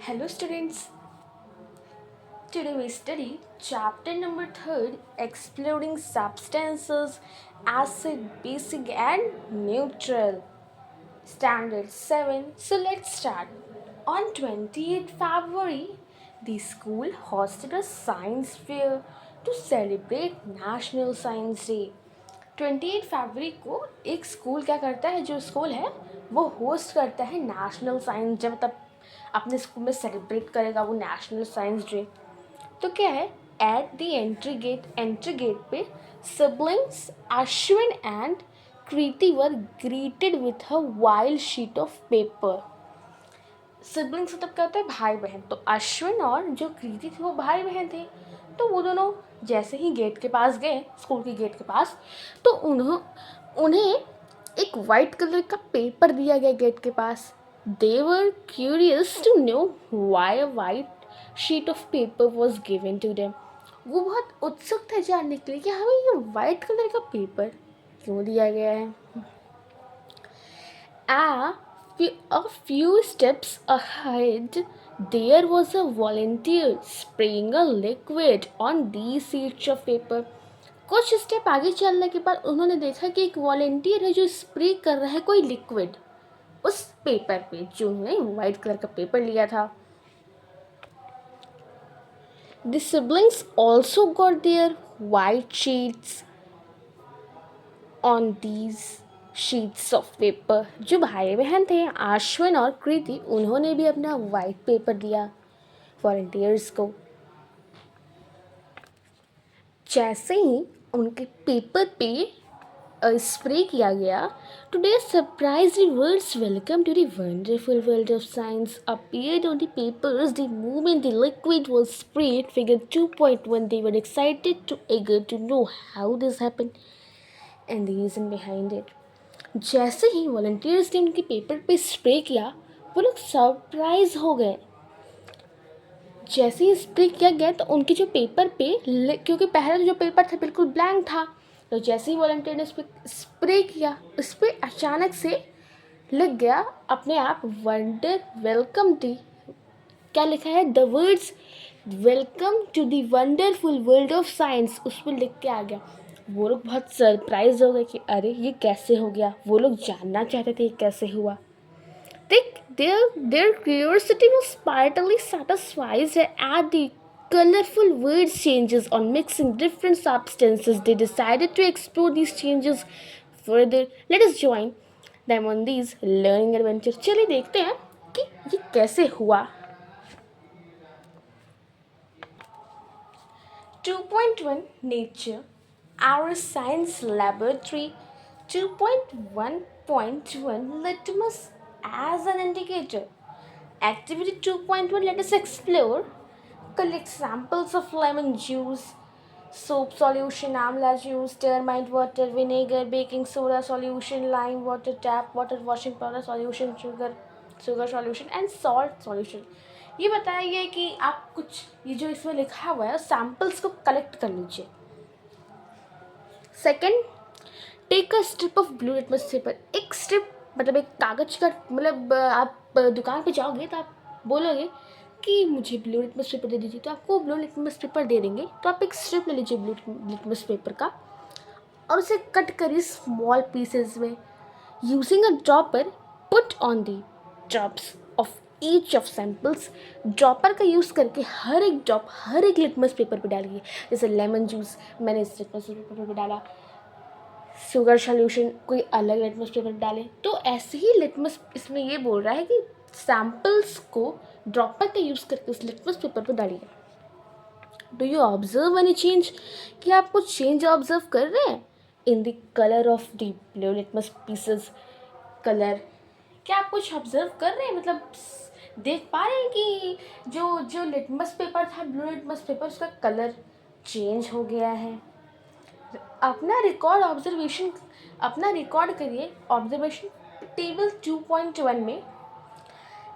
Hello students, today we study chapter number 3 exploring substances, acid, basic and neutral. Standard 7. So let's start. On 28th February, the school hosted a science fair to celebrate National Science Day. 28 फरवरी को एक school क्या करता है, जो school है वो host करता है नेशनल साइंस डे, मतलब अपने स्कूल में सेलिब्रेट करेगा वो नेशनल साइंस डे. तो क्या है, एट द एंट्री गेट पे siblings Ashwin and Kriti were greeted with a wild sheet of paper. Siblings मतलब क्या होता है, भाई बहन. तो अश्विन और जो कृति थी वो भाई बहन थे. तो वो दोनों जैसे ही गेट के पास गए, स्कूल के गेट के पास, तो उन्हें एक वाइट कलर का पेपर दिया गया गेट के पास. They were curious to know why a white sheet of paper was given to them. वो बहुत उत्सुक थे जानने के लिए कि हमें ये वाइट कलर का पेपर क्यों दिया गया है. A few steps ahead, there was a volunteer spraying a liquid on these sheets of paper. कुछ स्टेप आगे चलने के बाद उन्होंने देखा कि एक वॉलेंटियर है जो स्प्रे कर रहा है कोई लिक्विड उस पेपर पे, जो उन्होंने वाइट कलर का पेपर लिया था. The siblings also got their white sheets on these sheets of paper. जो भाई बहन थे अश्विन और कृति, उन्होंने भी अपना वाइट पेपर दिया वॉलंटियर्स को. जैसे ही उनके पेपर पे स्प्रे किया गया, today surprising words welcome to the wonderful world of science appeared on the papers the moment the liquid was sprayed. Figure 2.1. They were excited to eager to know how this happened and the reason behind it. जैसे ही volunteers ने उनके paper पे spray किया, वो लोग surprise हो गए. जैसे ही स्प्रे किया गया तो उनके जो पेपर पे, क्योंकि पहले जो पेपर था बिल्कुल ब्लैंक था, तो जैसे ही वॉलंटियर ने उस पर स्प्रे किया, उस पर अचानक से लिख गया अपने आप वंडर वेलकम टू. क्या लिखा है, the words welcome to the wonderful world of science, उस पर लिख के आ गया. वो लोग बहुत सरप्राइज हो गए कि अरे ये कैसे हो गया. वो लोग जानना चाहते थे ये कैसे हुआ. Their curiosity was partly satisfied at the colorful word changes on mixing different substances. They decided to explore these changes further. Let us join them on these learning adventures. चलिए देखते हैं कि ये कैसे हुआ. 2.1 Nature, our science laboratory. 2.1.1 Litmus as an indicator. Activity 2.1, let us explore. Collect samples of lemon juice, soap solution, amla juice, termite water, vinegar, baking soda solution, lime water, tap water, washing powder solution, sugar solution and salt solution. ये बताया गया है कि आप कुछ ये जो इसमें लिखा हुआ है सैम्पल्स को कलेक्ट कर लीजिए. Second, take a strip of blue litmus paper. एक स्ट्रिप मतलब एक कागज का, मतलब आप दुकान पे जाओगे तो आप बोलोगे कि मुझे ब्लू लिटमस पेपर दे दीजिए, तो आपको ब्लू लिटमस पेपर दे देंगे. तो आप एक स्ट्रिप ले लीजिए ब्लू लिटमस पेपर का और उसे कट करिए स्मॉल पीसेस में. Using a dropper, put on the drops of each of samples. Dropper का यूज़ करके हर एक ड्रॉप हर एक लिटमस पेपर पे डालिए. जैसे लेमन जूस मैंने इस लिटमस पेपर पे डाला, शुगर सॉल्यूशन कोई अलग लिटमस पेपर पे डालें. तो ऐसे ही लिटमस इसमें ये बोल रहा है कि सैम्पल्स को ड्रॉपर का यूज़ करके उस लिटमस पेपर पे डालिए. Do you observe any change, कि आप कुछ चेंज ऑब्जर्व कर रहे हैं in the colour of the blue litmus pieces. Colour, क्या आप कुछ ऑब्जर्व कर रहे हैं, मतलब देख पा रहे हैं कि जो जो लिटमस पेपर था ब्लू लिटमस पेपर, उसका कलर चेंज हो गया है. अपना रिकॉर्ड करिए. ऑब्जर्वेशन टेबल 2.1 में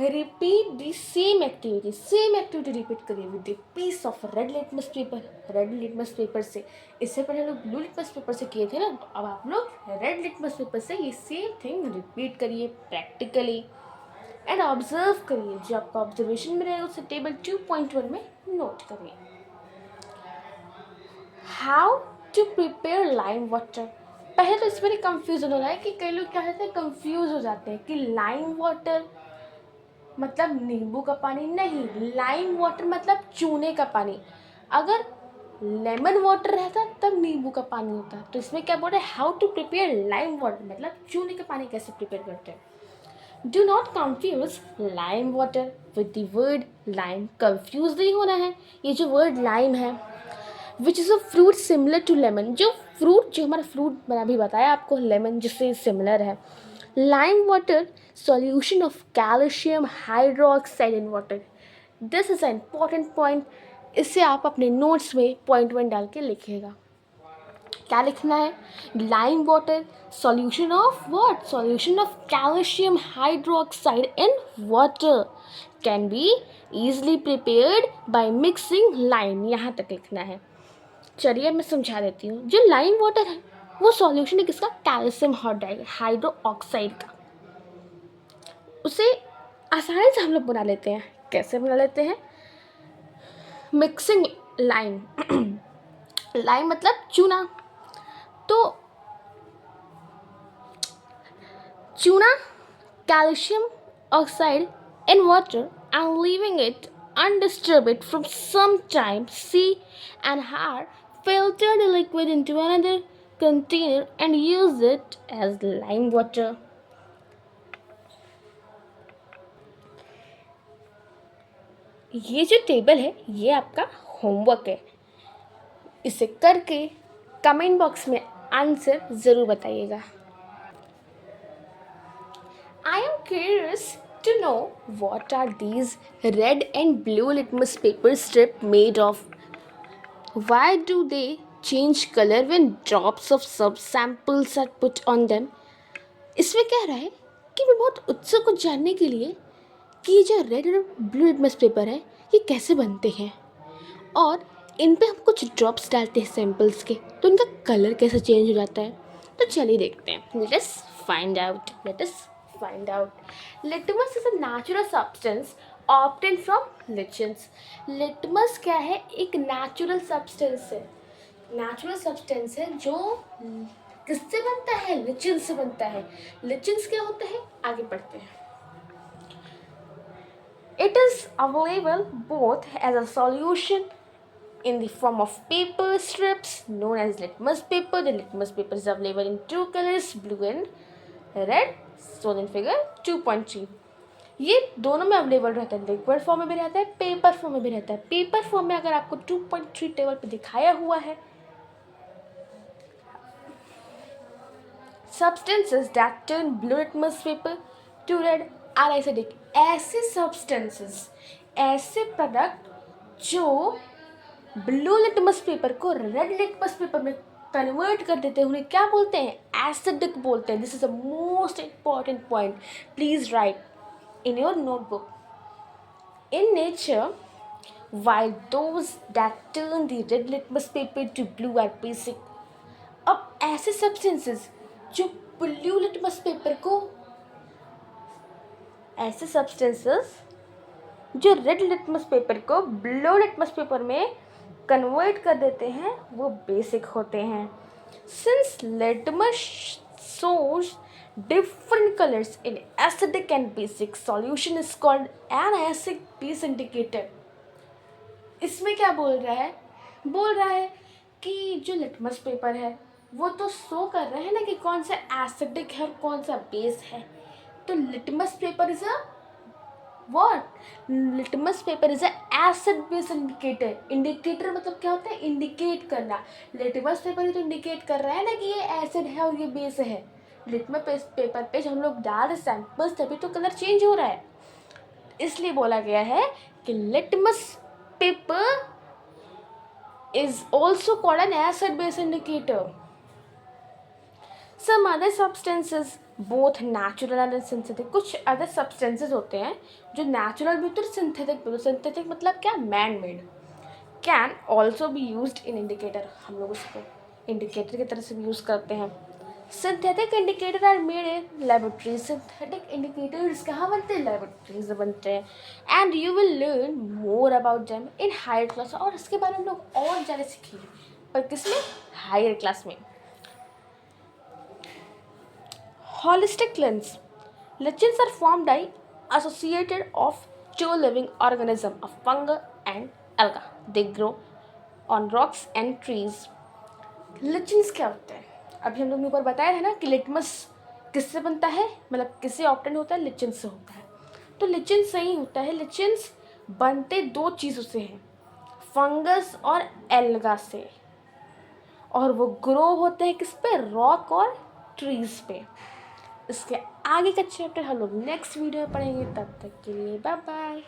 repeat the same activity repeat करिए with the piece of red litmus paper से. इससे पहले लोग ब्लू लिटमस पेपर से किए थे ना, तो अब आप लोग रेड लिटमस पेपर से ये सेम थिंग रिपीट करिए प्रैक्टिकली. एंड ऑब्जर्व करिए, जो आपका ऑब्जर्वेशन में रहेगा उसे टेबल 2.1 में नोट करिए। How to prepare lime water. पहले तो इसमें कंफ्यूजन हो रहा है कि कई लोग क्या कहते हैं, कंफ्यूज हो जाते हैं कि लाइम वाटर मतलब नींबू का पानी नहीं, लाइम वाटर मतलब चूने का पानी। अगर लेमन वाटर रहता तब नींबू का पानी होता। तो इसमें क्या बोल रहे हैं, how to prepare lime water मतलब चूने का पानी कैसे प्रिपेयर करते हैं। Do not confuse lime water with the word lime. Confuse नहीं होना है। ये जो वर्ड लाइम है, which is a fruit similar to lemon, जो हमारा फ्रूट मैंने अभी बताया आपको, लेमन जिससे सिमिलर है। Lime water solution of calcium hydroxide in water. This is a important point. इसे आप अपने नोट्स में पॉइंट डाल के लिखिएगा। क्या लिखना है, lime water solution of what, solution of calcium hydroxide in water can be easily prepared by mixing lime, यहाँ तक लिखना है। चलिए मैं समझा देती हूँ। जो लाइम वाटर है वो सॉल्यूशन है किसका, कैल्शियम हाइड्रो ऑक्साइड का। उसे आसानी से हम लोग बना लेते हैं। कैसे बना लेते हैं, मिक्सिंग लाइम लाइम मतलब चूना। तो चूना, calcium oxide in water and leaving it undisturbed from some time. See and have filtered the liquid into another container and use it as lime water. ये जो टेबल है ये आपका होमवर्क है। इसे करके कमेंट बॉक्स में आंसर ज़रूर बताइएगा। I am curious to know what are these red and blue litmus paper strip made of? Why do they change color when drops of subsamples are put on them? इसमें कह रहा है कि मैं बहुत उत्सुक हूँ जानने के लिए कि ये जो रेड और ब्लू लिटमस पेपर है ये कैसे बनते हैं, और इन पे हम कुछ ड्रॉप्स डालते हैं सैम्पल्स के तो इनका कलर कैसे चेंज हो जाता है। तो चलिए देखते हैं। Let us find out. Litmus is a natural substance obtain from lichens. Litmus क्या है, एक नेचुरल सब्सटेंस है। नेचुरल सब्सटेंस है जो किससे बनता है, लिचन से बनता है। लिचन्स क्या होते हैं, आगे पढ़ते हैं। It is available both as a solution in the form of paper strips known as litmus paper. The litmus paper is available in two colors, blue and red, shown in figure 2.3. ये दोनों में available रहता है, liquid form में भी रहता है, paper form में भी रहता है। पेपर फॉर्म में अगर आपको 2.3 टेबल पे दिखाया हुआ है, substances that turn blue litmus paper to red are acidic. ऐसे substances, ऐसे प्रोडक्ट जो ब्लू लिटमस पेपर को रेड लिटमस पेपर में कन्वर्ट कर देते हैं उन्हें क्या बोलते हैं, एसिडिक बोलते हैं। This is the most important point, please right in your notebook. In nature, while those that turn the red litmus paper to blue are basic. अब ऐसे सब्सटेंसेस जो ब्लू लिटमस पेपर को, ऐसे सब्सटेंसेस जो red litmus paper को blue litmus paper में convert कर देते हैं वो बेसिक होते हैं। Since litmus shows different colors in acidic and basic solution is called an acid base indicator. इसमें क्या बोल रहा है कि जो लिटमस पेपर है वो तो शो कर रहा है ना कि कौन सा एसिडिक है और कौन सा बेस है। तो litmus paper is a what, litmus paper is a acid base indicator. Indicator मतलब क्या होता है, इंडिकेट करना। लिटमस पेपर ही तो इंडिकेट कर रहा है ना कि ये एसिड है और ये बेस है। लिटमस पेपर पे जब हम लोग डाल रहे सैंपल्स तभी तो कलर चेंज हो रहा है। इसलिए बोला गया है कि litmus paper is also called an acid base indicator. Some other substances, both natural and synthetic, कुछ other substances होते हैं जो natural भी होते हैं synthetic भी होते हैं। synthetic मतलब क्या, man made, can also be used in indicator। हम लोग उसको indicator की तरह से भी यूज़ करते हैं। Synthetic indicator are made in laboratory. Synthetic indicators कहाँ बनते हैं? लेबोरेटरीज में बनते हैं। And you will learn more about them in higher class, और इसके बारे में हम लोग और ज़्यादा सीखेंगे, पर किसमें? हायर क्लास में। Holistic lens. Lichens are formed by associated of two living organisms, a fungus and alga. They grow on rocks and trees. लिचन्स क्या होते हैं? अभी हम लोग ने ऊपर बताया है ना कि लिटमस किससे बनता है, मतलब किससे ऑप्टेन होता है? लिचन्स से होता है। तो लिचन्स सही होता है। लिचन्स बनते दो चीज़ों से हैं, फंगस और एल्गा से, और वो ग्रो होते हैं किस पे? रॉक और ट्रीज पे। इसके आगे का चैप्टर हम लोग नेक्स्ट वीडियो में पढ़ेंगे। तब तक के लिए बाय बाय।